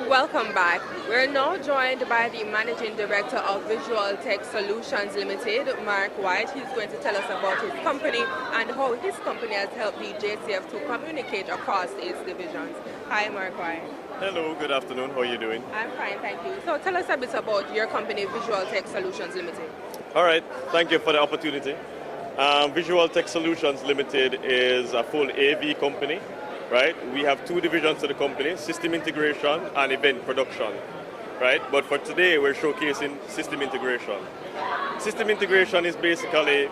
Speaker 1: Welcome back. We're now joined by the Managing Director of Visual Tech Solutions Limited, Mark White. He's going to tell us about his company and how his company has helped the JCF to communicate across its divisions. Hi, Mark White.
Speaker 15: Hello, good afternoon. How are you doing?
Speaker 1: I'm fine, thank you. So tell us a bit about your company, Visual Tech Solutions Limited.
Speaker 15: All right, thank you for the opportunity. Visual Tech Solutions Limited is a full AV company. Right? We have two divisions to the company, system integration and event production. Right? But for today, we're showcasing system integration. System integration is basically,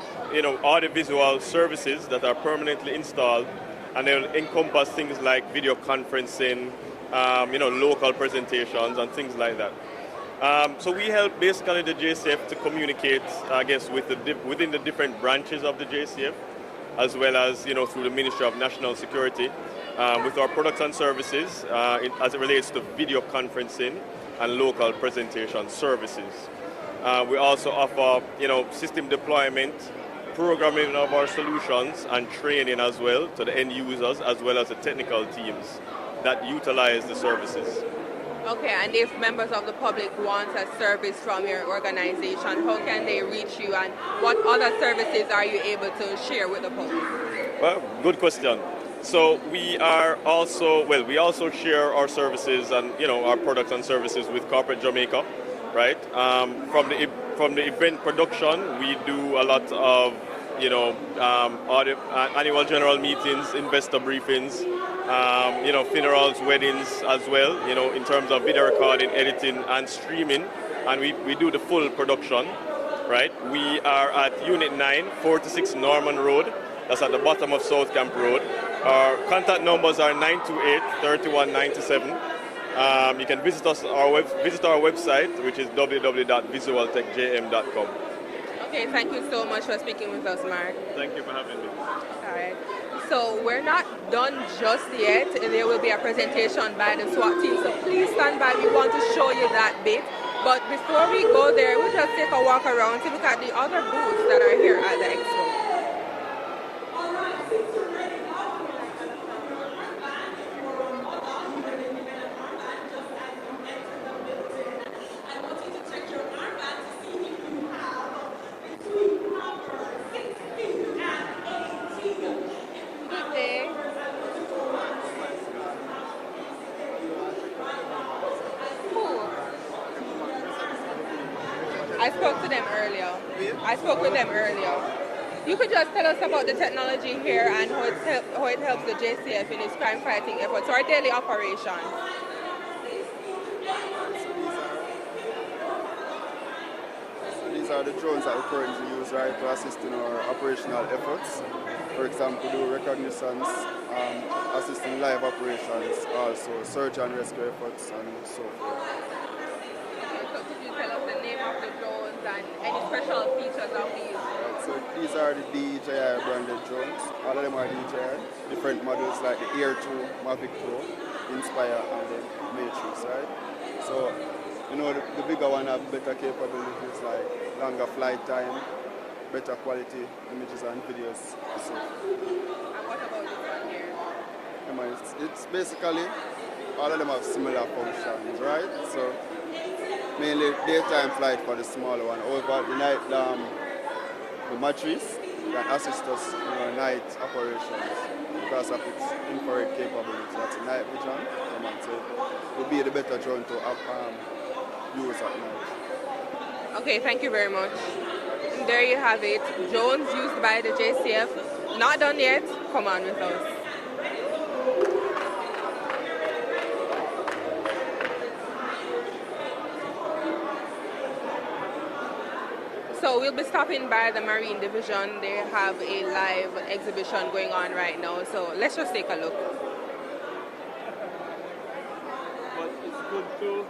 Speaker 15: audiovisual services that are permanently installed, and they'll encompass things like video conferencing, local presentations and things like that. So we help basically the JCF to communicate, I guess, within the different branches of the JCF, as well as, through the Ministry of National Security, with our products and services as it relates to video conferencing and local presentation services. We also offer, system deployment, programming of our solutions and training as well to the end users as well as the technical teams that utilize the services.
Speaker 1: Okay, and if members of the public want a service from your organization, how can they reach you, and what other services are you able to share with the public?
Speaker 15: Well, good question. So we also share our services and our products and services with corporate Jamaica, right? From the event production, we do a lot of annual general meetings, investor briefings, funerals, weddings as well, in terms of video recording, editing and streaming, and we do the full production, right? We are at Unit 9, 46 Norman Road, That's at the bottom of South Camp Road. Our contact numbers are 928-3197. You can visit us visit our website, which is www.visualtechjm.com.
Speaker 1: Okay, thank you so much for speaking with us, Mark.
Speaker 15: Thank you for having me.
Speaker 1: All right. So we're not done just yet. There will be a presentation by the SWAT team. So please stand by. We want to show you that bit. But before we go there, we'll just take a walk around to look at the other booths that are here at the Expo. I spoke with them earlier. You could just tell us about the technology here and how it helps the JCF in its crime fighting efforts or daily operations.
Speaker 6: So these are the drones that we currently use, right, to assist in our operational efforts. For example, do reconnaissance, assisting live operations, also search and rescue efforts, and so forth.
Speaker 1: So could you tell us the name of the drones and any special features of these?
Speaker 6: So these are the DJI branded drones. All of them are DJI. Different models like the Air 2, Mavic Pro, Inspire, and then Matrix, right? So, you know, the bigger one have better capabilities like longer flight time, better quality images and videos. So,
Speaker 1: and what about this one here?
Speaker 6: It's basically, all of them have similar functions, right? So, mainly daytime flight for the smaller one. Over the night, the Matrix can assist us in our night operations because of its infrared capability. That's a night vision, so it will be the better drone to use at night.
Speaker 1: Okay, thank you very much. And there you have it. Drones used by the JCF. Not done yet. Come on with us. So we'll be stopping by the Marine Division. They have a live exhibition going on right now. So let's just take a look.
Speaker 15: But it's good to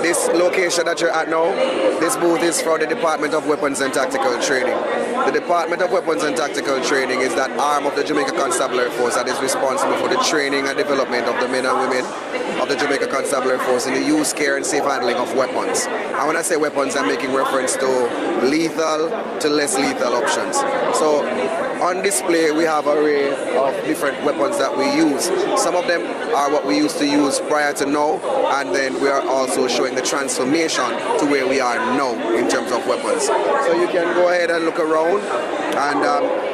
Speaker 16: This location that you're at now, this booth is for the Department of Weapons and Tactical Training. The Department of Weapons and Tactical Training is that arm of the Jamaica Constabulary Force that is responsible for the training and development of the men and women of the Jamaica Constabulary Force in the use, care and safe handling of weapons. And when I say weapons, I'm making reference to lethal to less lethal options. So on display we have an array of different weapons that we use. Some of them are what we used to use prior to now, and then we are also showing the transformation to where we are now in terms of weapons. So you can go ahead and look around, and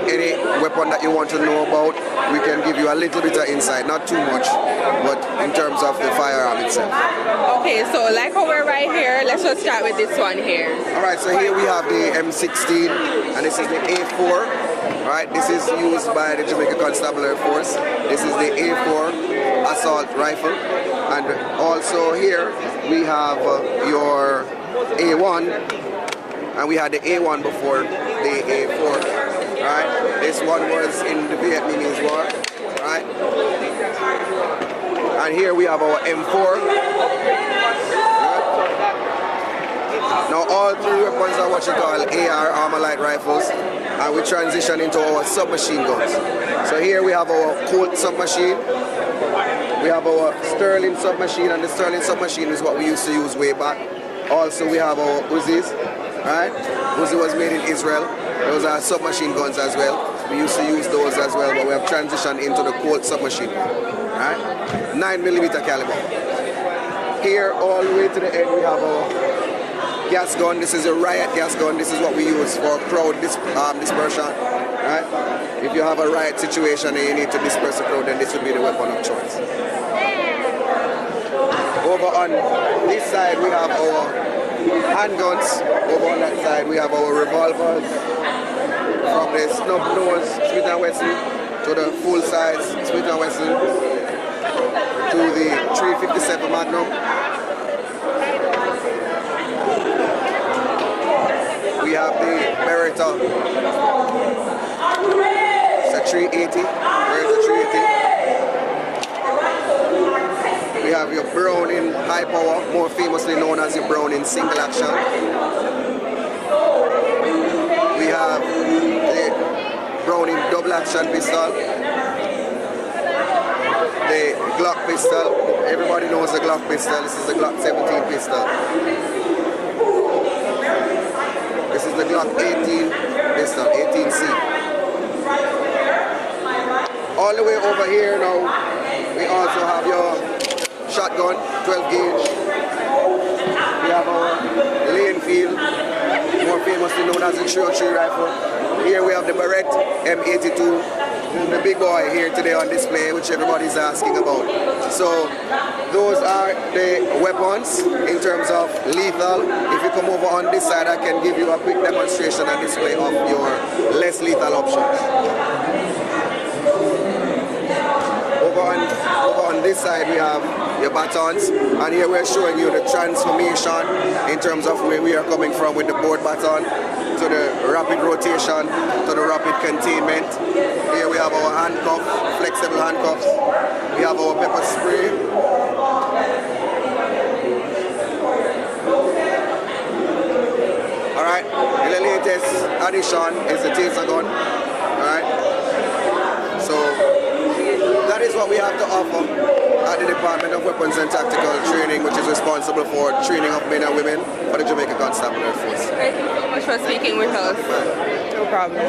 Speaker 16: any weapon that you want to know about, we can give you a little bit of insight, not too much, but in terms of the firearm itself.
Speaker 1: Okay, so like how we're right here, let's just start with this one here.
Speaker 16: Alright, so here we have the M16, and this is the A4. Right, this is used by the Jamaica Constabulary Force. This is the A4 assault rifle, and also here we have your A1, and we had the A1 before the A4. Right, this one was in the Vietnamese War. Right, and here we have our M4. Now all three weapons are what you call AR, armor light rifles, and we transition into our submachine guns. So here we have our Colt submachine, we have our Sterling submachine, and the Sterling submachine is what we used to use way back. Also we have our Uzis, right? Uzi was made in Israel. Those are submachine guns as well. We used to use those as well, but we have transitioned into the Colt submachine, right? 9mm caliber. Here all the way to the end we have our gas gun. This is a riot gas gun. This is what we use for crowd dispersion. Right? If you have a riot situation and you need to disperse the crowd, then this would be the weapon of choice. Over on this side we have our handguns. Over on that side we have our revolvers. From the snub nose Smith & Wesson to the full size Smith & Wesson to the 357 Magnum. We have the Beretta. It's a 380. Beretta 380. We have your Browning high power, more famously known as your Browning single action. We have the Browning double action pistol. The Glock pistol. Everybody knows the Glock pistol. This is the Glock 17 pistol. This is the Glock 18 pistol, 18C. All the way over here now, we also have your shotgun, 12 gauge. We have our Lanefield, more famously known as the 303 rifle. Here we have the Barrett M82. The big boy here today on display, which everybody's asking about. So those are the weapons in terms of lethal. If you come over on this side, I can give you a quick demonstration and display of your less lethal options. Over on this side we have your batons, and here we're showing you the transformation in terms of where we are coming from with the board baton to the rapid rotation to the rapid containment. Here we have our handcuff, flexible handcuffs. We have our pepper spray. Alright, the latest addition is the taser gun. Alright, so that is what we have to offer at the Department of Weapons and Tactical Training, which is responsible for training of men and women for the Jamaica Constabulary Force.
Speaker 1: Thank you so much for speaking with us. No problem.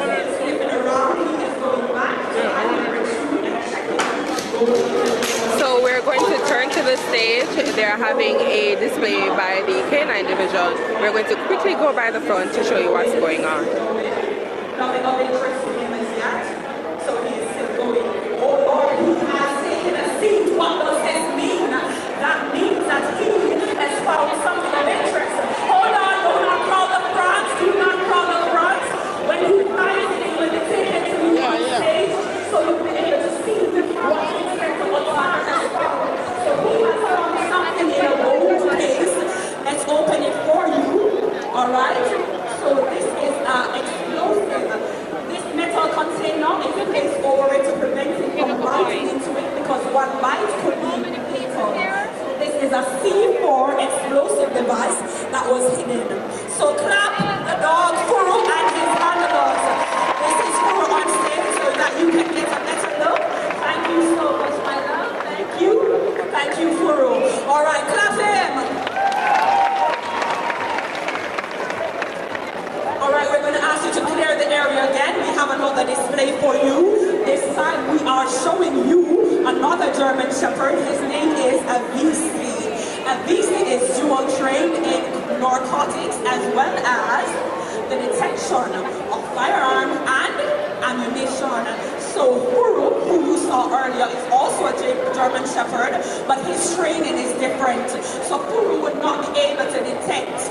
Speaker 1: So we're going to turn to the stage. They're having a display by the Canine division. We're going to quickly go by the front to show you what's going on.
Speaker 8: What does this mean? That means that he has found something of interest. Hold on, do not call the front, do not call the front. When he finds it, he will be taken to the stage, so you'll be able to see the front. So he has found something in a gold case. Let's open it for you. Alright? So this is explosive. This metal container is placed over it to prevent it from biting into it, because one bite could be lethal. This is a C4 explosive that was hidden. So clap the dog Furu and his handlers. This is Furu on stage so that you can get a better look. Thank you so much, my love. Thank you. Thank you, Furu. All right, clap him. All right, we're going to ask you to clear the area again. We have another display for you. This time we are showing you another German Shepherd. His name is Avisi. Avisi is dual trained in narcotics as well as the detection of firearm and ammunition. So Huru, who you saw earlier, is also a German Shepherd, but his training is different. So Huru would not be able to detect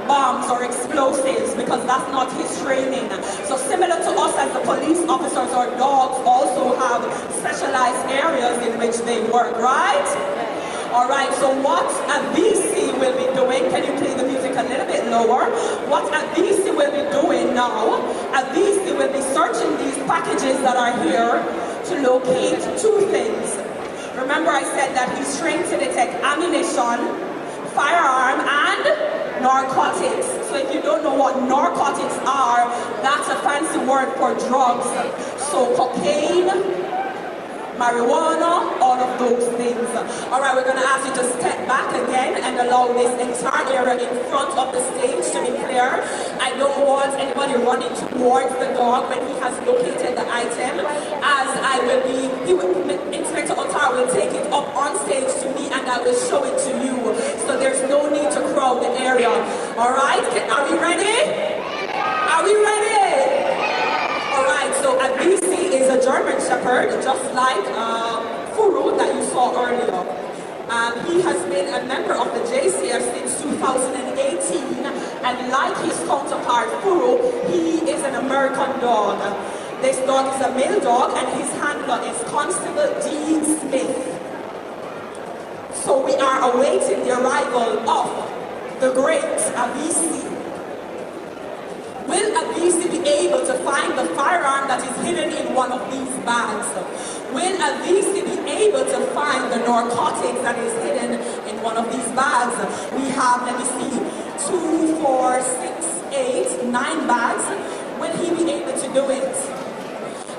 Speaker 8: bombs or explosives because that's not his training. So similar to us as the police officers, our dogs also have specialized areas in which they work, right? All right, so what Avisi will be doing, can you play the music a little bit lower? What Avisi will be doing now, Avisi will be searching these packages that are here to locate two things. Remember I said that he's trained to detect ammunition, firearm, and narcotics. So if you don't know what narcotics are, that's a fancy word for drugs. So cocaine, marijuana, all of those things. All right, we're going to ask you to step back again and allow this entire area in front of the stage to be clear. I don't want anybody running towards the dog when he has located the item, as Inspector Otar will take it up on stage to me and I will show it to you. So there's no need to crowd the area. All right, are we ready? Are we ready? All right, so Avisi is a German Shepherd, just like Furu that you saw earlier. He has been a member of the JCF since 2018, and like his counterpart Furu, he is an American dog. This dog is a male dog, and his handler is Constable D. Smith. So we are awaiting the arrival of the great Avisi. Will Avisi be able to find the firearm that is hidden in one of these bags? Will Avisi be able to find the narcotics that is hidden in one of these bags? We have, let me see, 2, 4, 6, 8, 9 bags. Will he be able to do it?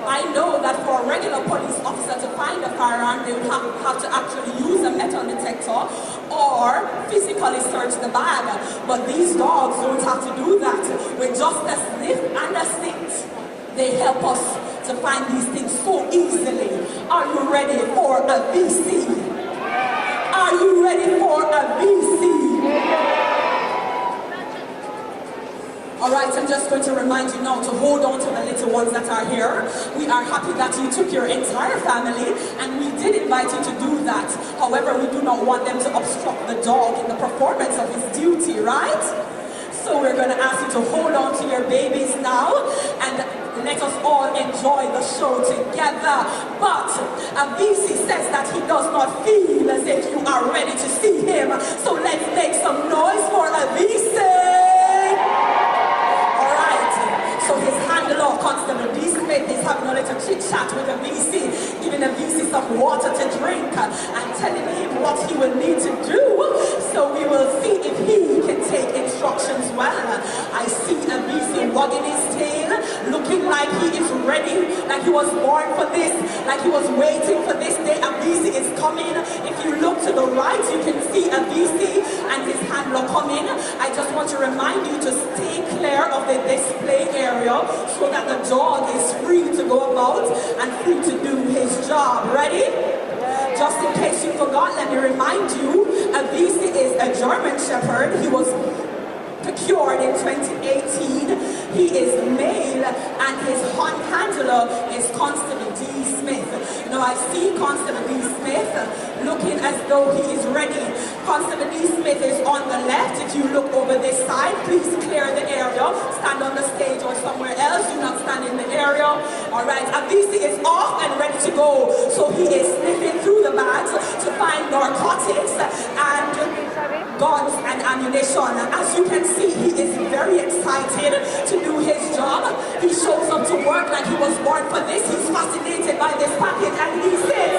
Speaker 8: I know that for a regular police officer to find a firearm, they would have to actually use a metal detector or physically search the bag. But these dogs don't have to do that. With just a sniff and a sit, they help us to find these things so easily. Are you ready for a VC? Are you ready for a VC? All right, I'm just going to remind you now to hold on to the little ones that are here. We are happy that you took your entire family, and we did invite you to do that. However, we do not want them to obstruct the dog in the performance of his duty, right? So we're going to ask you to hold on to your babies now, and let us all enjoy the show together. But Avisi says that he does not feel as if you are ready to see him. So let's make some noise for Avisi. So his handler, Constable D. Smith, is having a little chit-chat with Avisi, giving Avisi some water to drink and telling him what he will need to do. So we will see if he can take instructions well. I see Avisi wagging his tail, looking like he is ready, like he was born for this, like he was waiting for this day. Avisi is coming. If you look to the right, you can see Avisi and his handler coming. I just want to remind you to stay clear of the display area so that the dog is free to go about and free to do his job. Ready? Just in case you forgot, let me remind you, Avisi is a German Shepherd. He was procured in 2018. He is male, and his handler is Constable D. Smith. Now I see Constable D. Smith looking as though he is ready. Constable D. Smith is on the left. If you look over this side, please clear the area. Stand on the stage or somewhere else. Do not stand in the area. All right, Avisi is off and ready to go. So he is sniffing through the bags to find narcotics and guns and ammunition. As you can see, he is very excited to do his job. He shows up to work like he was born for this. He's fascinated by this package, and he says,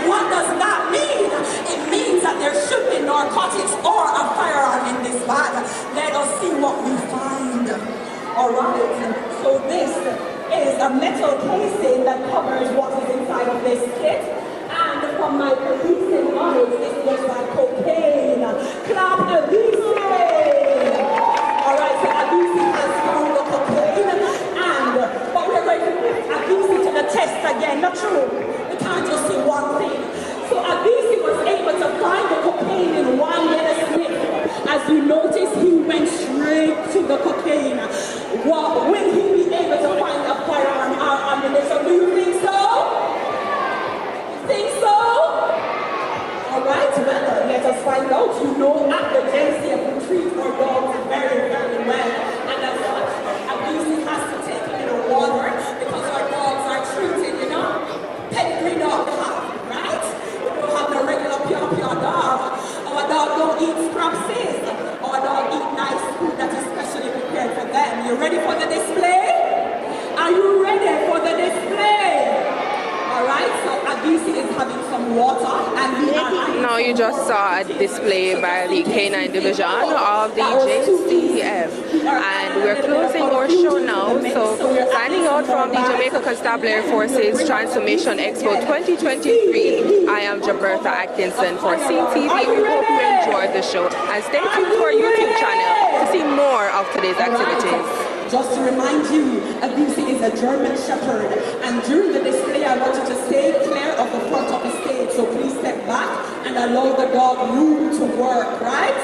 Speaker 8: what does that mean? It means that there should be narcotics or a firearm in this Alright, so this is a metal casing that covers what is inside of this kit. And from my policing knowledge, this looks like cocaine. Clap Abisi! Alright, so Abisi has found the cocaine. But we're going to put Abisi to the test again. Not true. We can't just do one thing. So Abisi was able to find the cocaine in one little snip. As you notice, he went straight to the cocaine. Well, will he be able to find a firearm or ammunition? Do you think so? Think so? Alright, well, let us find out. You know, at the JCF, we treat our dogs very, very well. And as such, Abisi has to take a little water because our dogs are treated, you know, pedigree dog have, right? We don't have the regular pure dog. Our dog don't eat scraps. Our dog eat nice food that is specially prepared for them. You ready for the display? Are you ready for the display? Alright, so Abisi is having some water and we are...
Speaker 1: Now you just saw a display by the Canine division of the JCF, and we're closing our show now. So signing out from the Jamaica Constabulary Forces Transformation Expo 2023, I am Jabertha Atkinson for CEEN. We hope you enjoyed the show and stay tuned to our YouTube channel to see more of today's activities.
Speaker 8: Just to remind you, Abisi is a German Shepherd, and during the display I want you to stay clear of the front of the stage, so please step back and allow the dog room to work, right?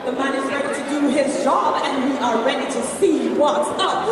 Speaker 8: The man is ready to do his job and we are ready to see what's up.